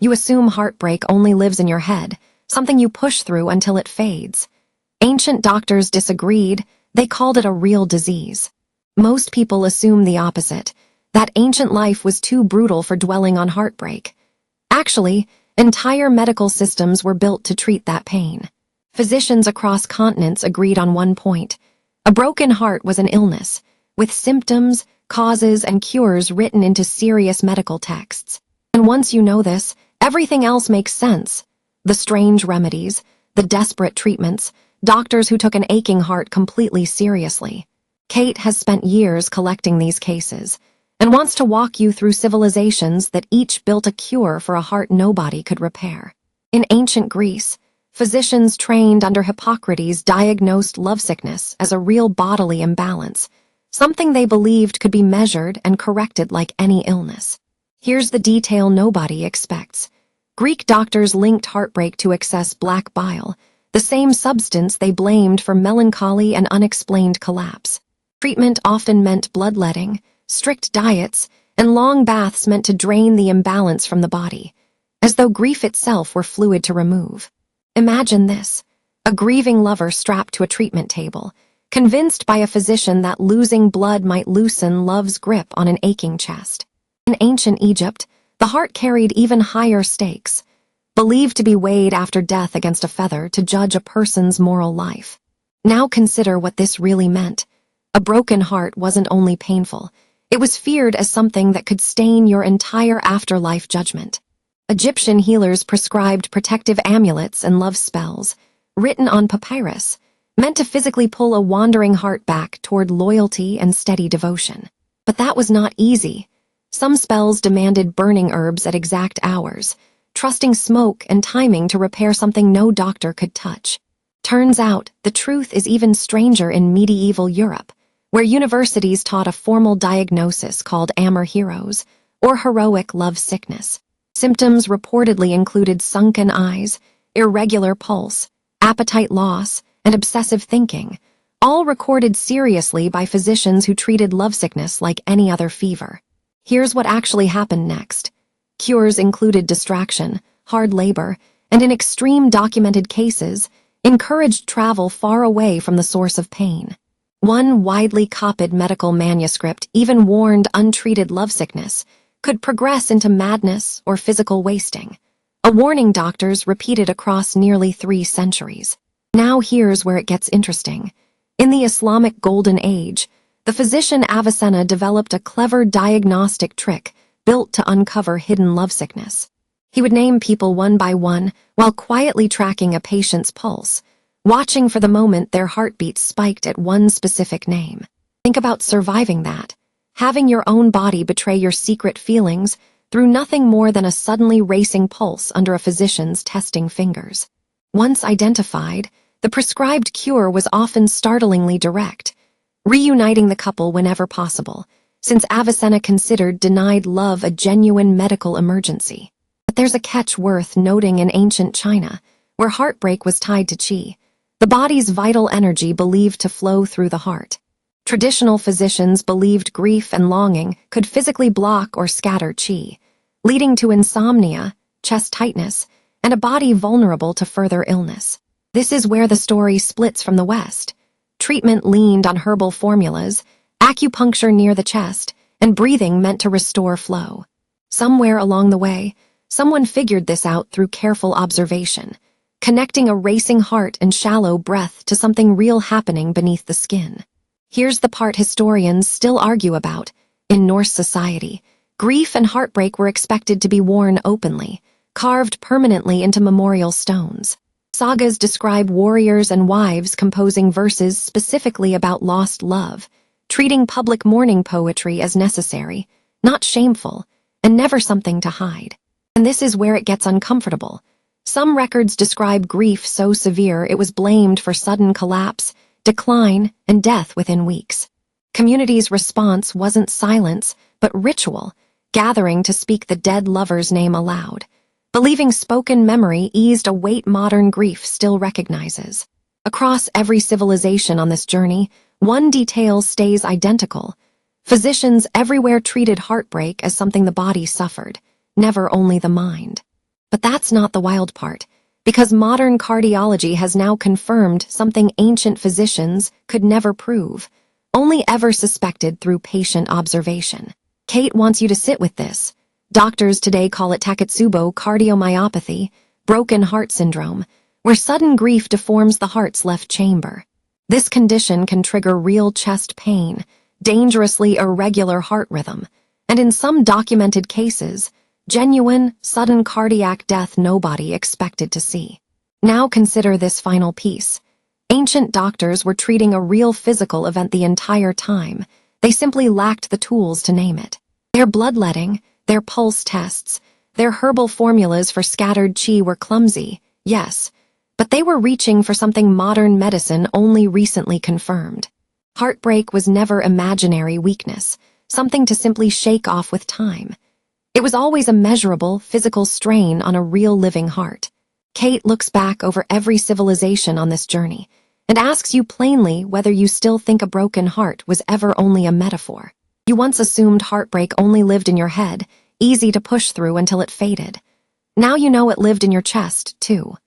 You assume heartbreak only lives in your head, something you push through until it fades. Ancient doctors disagreed. They called it a real disease. Most people assume the opposite, that ancient life was too brutal for dwelling on heartbreak. Actually, entire medical systems were built to treat that pain. Physicians across continents agreed on one point. A broken heart was an illness, with symptoms, causes, and cures written into serious medical texts. And once you know this, everything else makes sense. The strange remedies, the desperate treatments, doctors who took an aching heart completely seriously. Kate has spent years collecting these cases and wants to walk you through civilizations that each built a cure for a heart nobody could repair. In ancient Greece, physicians trained under Hippocrates diagnosed lovesickness as a real bodily imbalance, something they believed could be measured and corrected like any illness. Here's the detail nobody expects. Greek doctors linked heartbreak to excess black bile, the same substance they blamed for melancholy and unexplained collapse. Treatment often meant bloodletting, strict diets, and long baths meant to drain the imbalance from the body, as though grief itself were fluid to remove. Imagine this: a grieving lover strapped to a treatment table, convinced by a physician that losing blood might loosen love's grip on an aching chest. In ancient Egypt, the heart carried even higher stakes, believed to be weighed after death against a feather to judge a person's moral life. Now consider what this really meant. A broken heart wasn't only painful, it was feared as something that could stain your entire afterlife judgment. Egyptian healers prescribed protective amulets and love spells, written on papyrus, meant to physically pull a wandering heart back toward loyalty and steady devotion. But that was not easy. Some spells demanded burning herbs at exact hours, trusting smoke and timing to repair something no doctor could touch. Turns out, the truth is even stranger in medieval Europe, where universities taught a formal diagnosis called amor hereos, or heroic love sickness. Symptoms reportedly included sunken eyes, irregular pulse, appetite loss, and obsessive thinking, all recorded seriously by physicians who treated lovesickness like any other fever. Here's what actually happened next. Cures included distraction, hard labor, and in extreme documented cases, encouraged travel far away from the source of pain. One widely copied medical manuscript even warned untreated lovesickness could progress into madness or physical wasting, a warning doctors repeated across nearly 3 centuries. Now here's where it gets interesting. In the Islamic Golden Age, the physician Avicenna developed a clever diagnostic trick built to uncover hidden lovesickness. He would name people one by one while quietly tracking a patient's pulse, watching for the moment their heartbeat spiked at one specific name. Think about surviving that, having your own body betray your secret feelings through nothing more than a suddenly racing pulse under a physician's testing fingers. Once identified, the prescribed cure was often startlingly direct, reuniting the couple whenever possible, since Avicenna considered denied love a genuine medical emergency. But there's a catch worth noting in ancient China, where heartbreak was tied to qi, the body's vital energy believed to flow through the heart. Traditional physicians believed grief and longing could physically block or scatter qi, leading to insomnia, chest tightness, and a body vulnerable to further illness. This is where the story splits from the West. Treatment leaned on herbal formulas, acupuncture near the chest, and breathing meant to restore flow. Somewhere along the way, someone figured this out through careful observation, connecting a racing heart and shallow breath to something real happening beneath the skin. Here's the part historians still argue about. In Norse society, grief and heartbreak were expected to be worn openly, carved permanently into memorial stones. Sagas describe warriors and wives composing verses specifically about lost love, treating public mourning poetry as necessary, not shameful, and never something to hide. And this is where it gets uncomfortable. Some records describe grief so severe it was blamed for sudden collapse, decline, and death within weeks. Communities' response wasn't silence, but ritual, gathering to speak the dead lover's name aloud, believing spoken memory eased a weight modern grief still recognizes. Across every civilization on this journey, one detail stays identical. Physicians everywhere treated heartbreak as something the body suffered, never only the mind. But that's not the wild part, because modern cardiology has now confirmed something ancient physicians could never prove, only ever suspected through patient observation. Kate wants you to sit with this. Doctors today call it Takotsubo cardiomyopathy, broken heart syndrome, where sudden grief deforms the heart's left chamber. This condition can trigger real chest pain, dangerously irregular heart rhythm, and in some documented cases, genuine, sudden cardiac death nobody expected to see. Now consider this final piece. Ancient doctors were treating a real physical event the entire time. They simply lacked the tools to name it. Their bloodletting, their pulse tests, their herbal formulas for scattered chi were clumsy, yes, but they were reaching for something modern medicine only recently confirmed. Heartbreak was never imaginary weakness, something to simply shake off with time. It was always a measurable, physical strain on a real living heart. Kate looks back over every civilization on this journey and asks you plainly whether you still think a broken heart was ever only a metaphor. You once assumed heartbreak only lived in your head, easy to push through until it faded. Now you know it lived in your chest, too.